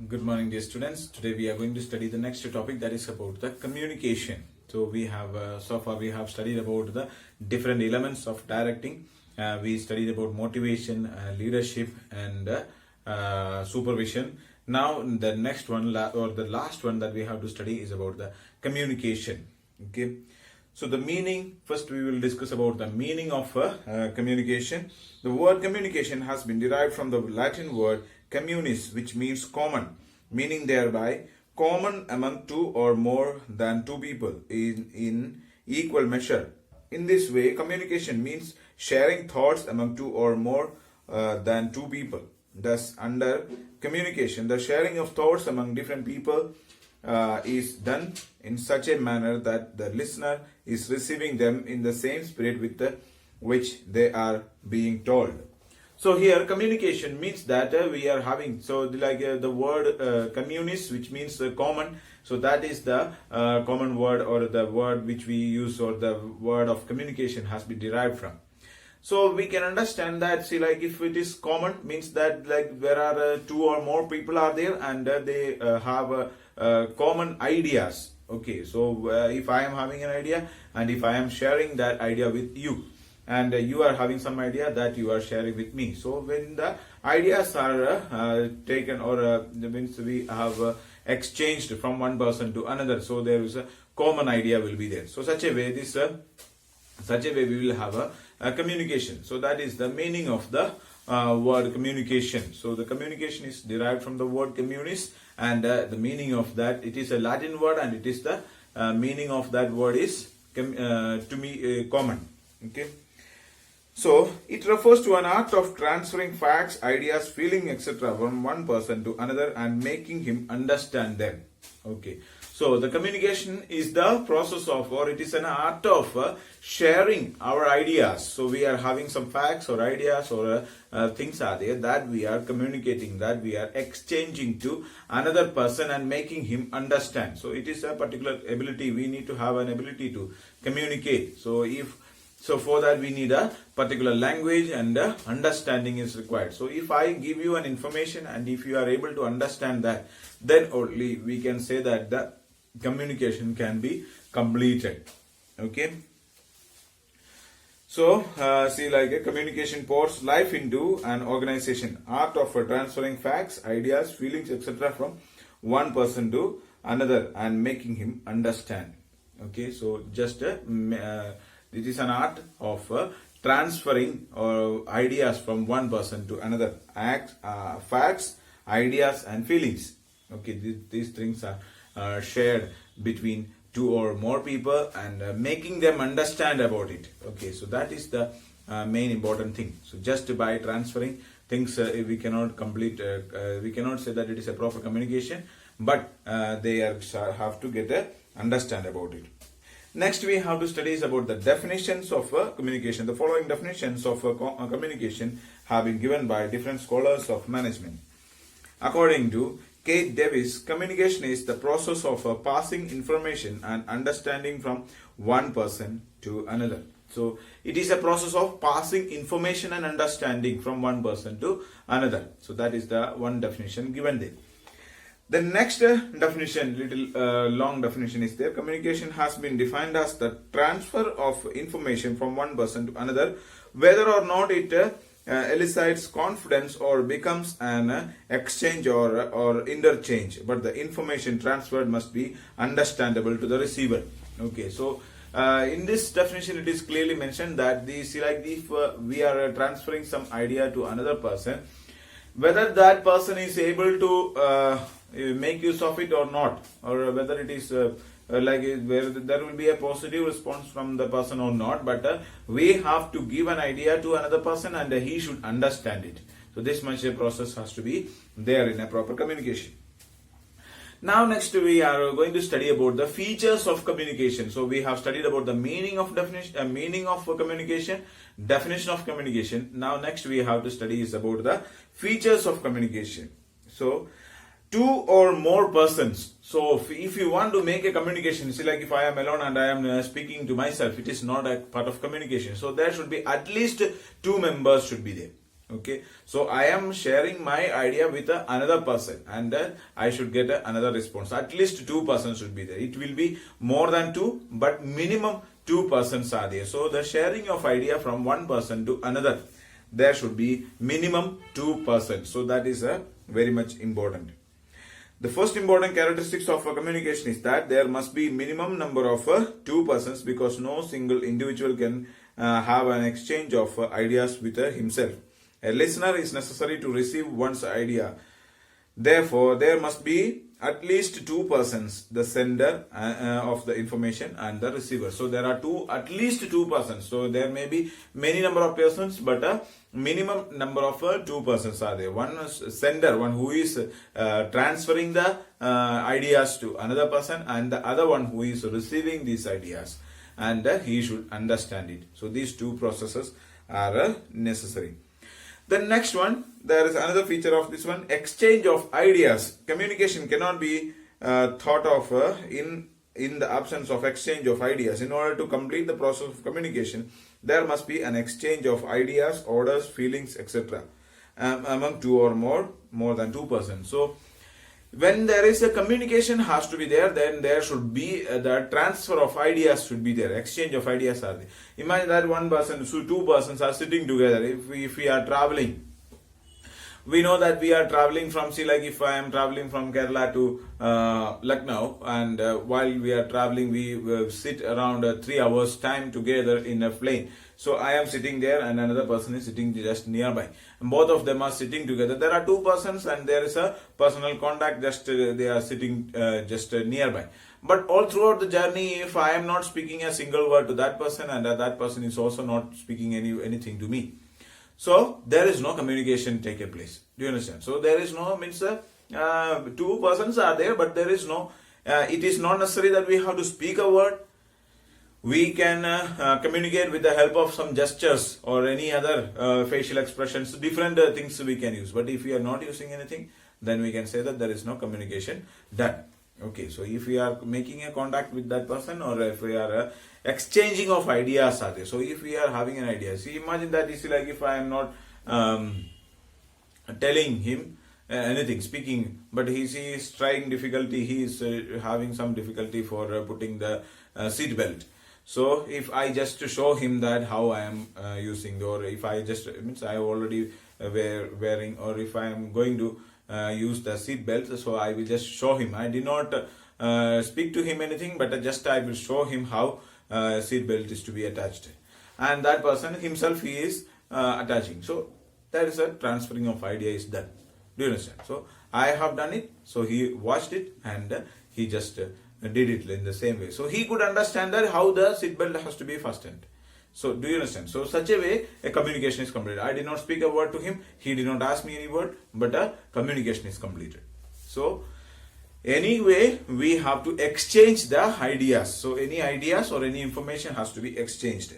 Good morning, dear students. Today we are going to study the next topic, that is about the communication. So we have so far we have studied about the different elements of directing. We studied about motivation, leadership, and supervision. Now the next one or the last one that we have to study is about the communication. Okay. So the meaning, first we will discuss about the meaning of communication. The word communication has been derived from the Latin word communis, which means common, meaning thereby common among two or more than two people in equal measure. In this way, communication means sharing thoughts among two or more than two people. Thus, under communication, the sharing of thoughts among different people is done in such a manner that the listener is receiving them in the same spirit with which they are being told. So here communication means that we are having, so the word communis, which means common, so that is the common word or the word which we use, or the word of communication has been derived from. So we can understand that, see, like if it is common, means that like there are two or more people are there and they have common ideas. Okay, so if I am having an idea and if I am sharing that idea with you, and you are having some idea that you are sharing with me. So when the ideas are taken, or means we have exchanged from one person to another, so there is a common idea will be there. So such a way we will have a communication. So that is the meaning of the word communication. So the communication is derived from the word communis, and the meaning of that, it is a Latin word, and it is the meaning of that word is common. Okay. So it refers to an art of transferring facts, ideas, feelings, etc. from one person to another and making him understand them. Okay. So the communication is the process of, or it is an art of sharing our ideas. So we are having some facts or ideas or things are there that we are communicating, that we are exchanging to another person and making him understand. So it is a particular ability. We need to have an ability to communicate. So for that we need a particular language, and understanding is required. So if I give you an information and if you are able to understand that, then only we can say that the communication can be completed. Okay. So see, like a communication pours life into an organization, art of transferring facts, ideas, feelings, etc. from one person to another and making him understand. Okay. So just it is an art of transferring ideas from one person to another. Facts, ideas, and feelings. Okay, these things are shared between two or more people and making them understand about it. Okay, so that is the main important thing. So just by transferring things, we cannot complete. We cannot say that it is a proper communication, but they have to get understand about it. Next, we have to study about the definitions of communication. The following definitions of communication have been given by different scholars of management. According to Kate Davis, communication is the process of passing information and understanding from one person to another. So, it is a process of passing information and understanding from one person to another. So, that is the one definition given there. The next definition, long definition is there. Communication has been defined as the transfer of information from one person to another, whether or not it elicits confidence or becomes an exchange or interchange. But the information transferred must be understandable to the receiver. Okay, so in this definition, it is clearly mentioned that if we are transferring some idea to another person, whether that person is able to make use of it or not, or whether it is where there will be a positive response from the person or not, but we have to give an idea to another person and he should understand it. So this much a process has to be there in a proper communication. Now next we are going to study about the features of communication. So we have studied about the meaning of communication, definition of communication. Now next we have to study is about the features of communication. So two or more persons. So if you want to make a communication, see, like if I am alone and I am speaking to myself, it is not a part of communication. So there should be at least two members should be there. Okay, so I am sharing my idea with another person, and I should get another response. At least two persons should be there. It will be more than two, but minimum two persons are there. So the sharing of idea from one person to another, there should be minimum two persons. So that is very much important. The first important characteristics of a communication is that there must be minimum number of two persons, because no single individual can have an exchange of ideas with himself. A listener is necessary to receive one's idea. Therefore, there must be at least two persons, the sender of the information and the receiver. So there are at least two persons. So there may be many number of persons, but a minimum number of two persons are there. One is sender, one who is transferring the ideas to another person, and the other one who is receiving these ideas, and he should understand it. So these two processes are necessary. The next one, there is another feature of this one, exchange of ideas. Communication cannot be thought of in the absence of exchange of ideas. In order to complete the process of communication, there must be an exchange of ideas, orders, feelings, etc. Among two or more than two persons. So when there is a communication has to be there, then there should be the transfer of ideas should be there. Exchange of ideas are there. Imagine that one person, so two persons are sitting together. If we are traveling, we know that we are traveling from, see, like if I am traveling from Kerala to Lucknow, and while we are traveling, we sit around 3 hours time together in a plane. So I am sitting there and another person is sitting just nearby. And both of them are sitting together. There are two persons and there is a personal contact, just they are sitting just nearby. But all throughout the journey, if I am not speaking a single word to that person, and that person is also not speaking anything to me, so there is no communication take place. Do you understand? So there is no, means two persons are there, but there is no, it is not necessary that we have to speak a word. We can communicate with the help of some gestures or any other facial expressions, different things we can use. But if we are not using anything, then we can say that there is no communication done. Okay, so if we are making a contact with that person, or if we are exchanging of ideas are there. So if we are having an idea, see, imagine that it's like if I am not telling him anything, speaking, but he is trying difficulty, he is having some difficulty for putting the seat belt. So if I just show him that how I am using, or if I just, means I already wearing, or if I am going to use the seat belt, so I will just show him. I did not speak to him anything, but just I will show him how seat belt is to be attached, and that person himself, he is attaching. So that is a transferring of idea is done. Do you understand? So I have done it, so he watched it, and he just did it in the same way. So he could understand that how the seat belt has to be fastened. So do you understand? So such a way a communication is completed. I did not speak a word to him, he did not ask me any word, but a communication is completed. So anyway, we have to exchange the ideas. So any ideas or any information has to be exchanged.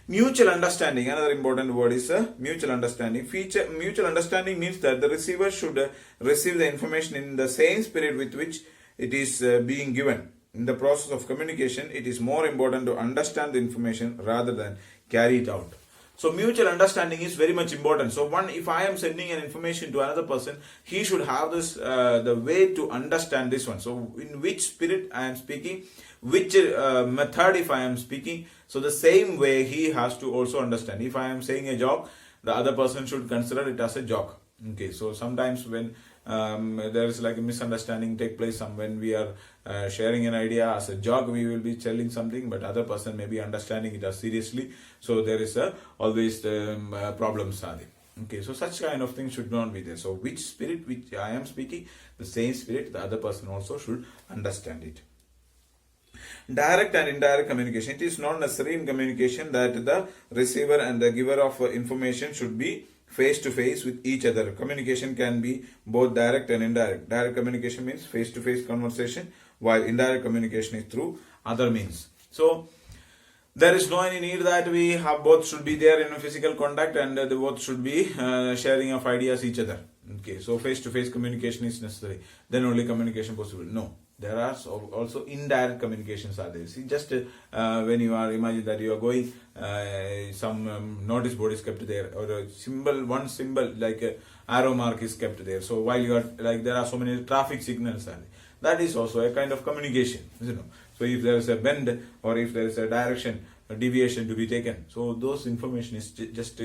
Mutual understanding, another important word is mutual understanding. Mutual understanding means that the receiver should receive the information in the same spirit with which it is being given. In the process of communication, it is more important to understand the information rather than carry it out. So mutual understanding is very much important. So if I am sending an information to another person, he should have this the way to understand this one. So in which spirit I am speaking, which method if I am speaking, so the same way he has to also understand. If I am saying a joke, the other person should consider it as a joke. Okay, so sometimes when there is like a misunderstanding take place, when we are sharing an idea as a joke, we will be telling something, but other person may be understanding it as seriously. So there is always problems are there. Okay, so such kind of things should not be there. So which spirit which I am speaking, the same spirit the other person also should understand it. Direct and indirect communication. It is not necessary in communication that the receiver and the giver of information should be face to face with each other. Communication can be both direct and indirect. Direct communication means face to face conversation, while indirect communication is through other means. So there is no any need that we have both should be there in a physical contact, and they both should be sharing of ideas each other. Okay, so face to face communication is necessary, then only communication possible. No, There are also indirect communications are there. See, just when you are, imagine that you are going, some notice board is kept there, or a symbol, one symbol like a arrow mark is kept there. So while you are, like, there are so many traffic signals are there. That is also a kind of communication, So if there is a bend, or if there is a direction, a deviation to be taken, so those information is just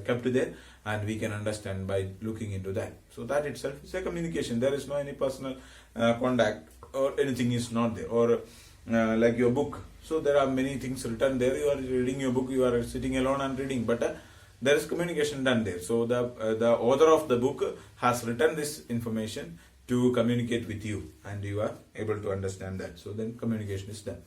kept there, and we can understand by looking into that. So that itself is a communication. There is no any personal contact, or anything is not there, or like your book. So there are many things written there. You are reading your book, you are sitting alone and reading, but there is communication done there. So the author of the book has written this information to communicate with you, and you are able to understand that. So then communication is done.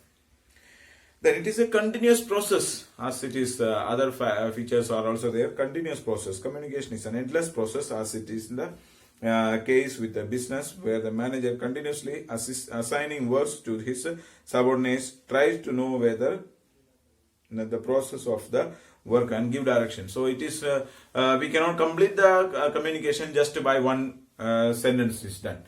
Then it is a continuous process, as it is other features are also there. Continuous process. Communication is an endless process, as it is in the case with the business, where the manager continuously assigning works to his subordinates, tries to know whether the process of the work and give direction. So it is we cannot complete the communication just by one sentence is done.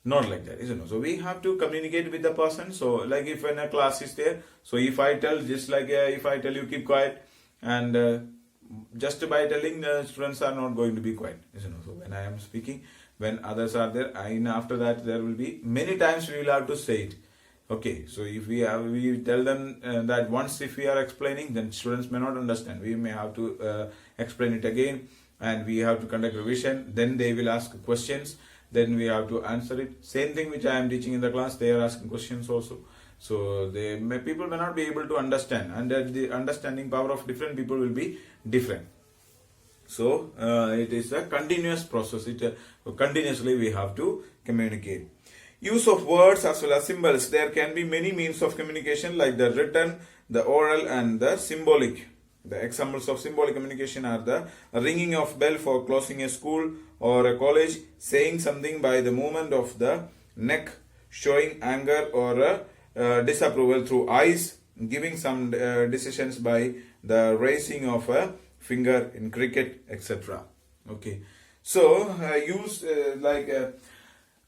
Not like that, isn't it? So we have to communicate with the person. So like if when a class is there, so if I tell, just like if I tell you keep quiet, and just by telling, the students are not going to be quiet, isn't it? So when I am speaking, when others are there, and after that there will be many times we will have to say it. Okay, so if we tell them that once, if we are explaining, then students may not understand. We may have to explain it again, and we have to conduct revision. Then they will ask questions. Then we have to answer it. Same thing which I am teaching in the class, they are asking questions also. So people may not be able to understand, and the understanding power of different people will be different. So it is a continuous process. Continuously we have to communicate. Use of words as well as symbols. There can be many means of communication, like the written, the oral, and the symbolic. The examples of symbolic communication are the ringing of bell for closing a school or a college, saying something by the movement of the neck, showing anger or disapproval through eyes, giving some decisions by the raising of a finger in cricket, etc. Okay, so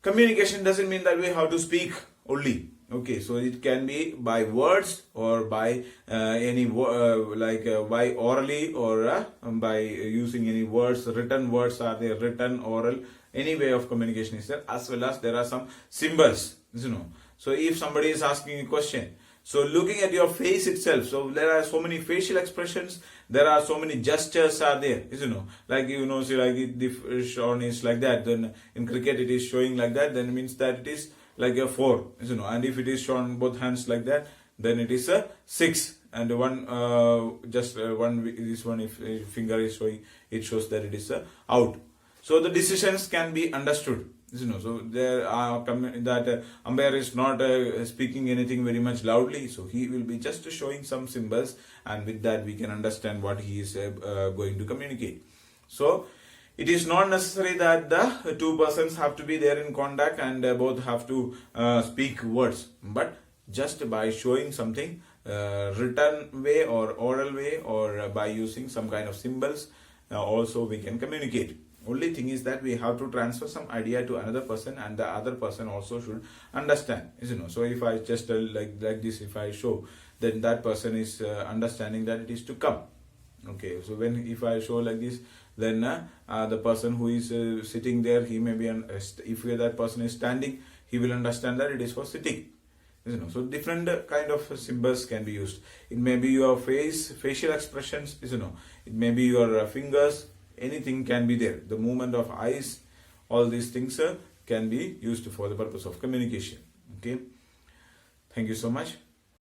communication doesn't mean that we have to speak only. Okay, so it can be by words, or by by orally, or by using any words. Written words are there, written, oral, any way of communication is there, as well as there are some symbols, So if somebody is asking a question, so looking at your face itself, so there are so many facial expressions, there are so many gestures are there, like see, like the shown is like that, then in cricket it is showing like that, then it means that it is like a 4, and if it is shown both hands like that, then it is a 6, and if finger is showing, it shows that it is a out. So the decisions can be understood, so there are that umpire is not speaking anything very much loudly, so he will be just showing some symbols, and with that we can understand what he is going to communicate. So it is not necessary that the two persons have to be there in contact and both have to speak words, but just by showing something written way or oral way, or by using some kind of symbols, also we can communicate. Only thing is that we have to transfer some idea to another person, and the other person also should understand, So if I just like this, if I show, then that person is understanding that it is to come. Okay, so if I show like this, then the person who is sitting there, he may be, if that person is standing, he will understand that it is for sitting. So different kind of symbols can be used. It may be your facial expressions, it may be your fingers, anything can be there. The movement of eyes, all these things can be used for the purpose of communication. Okay, thank you so much.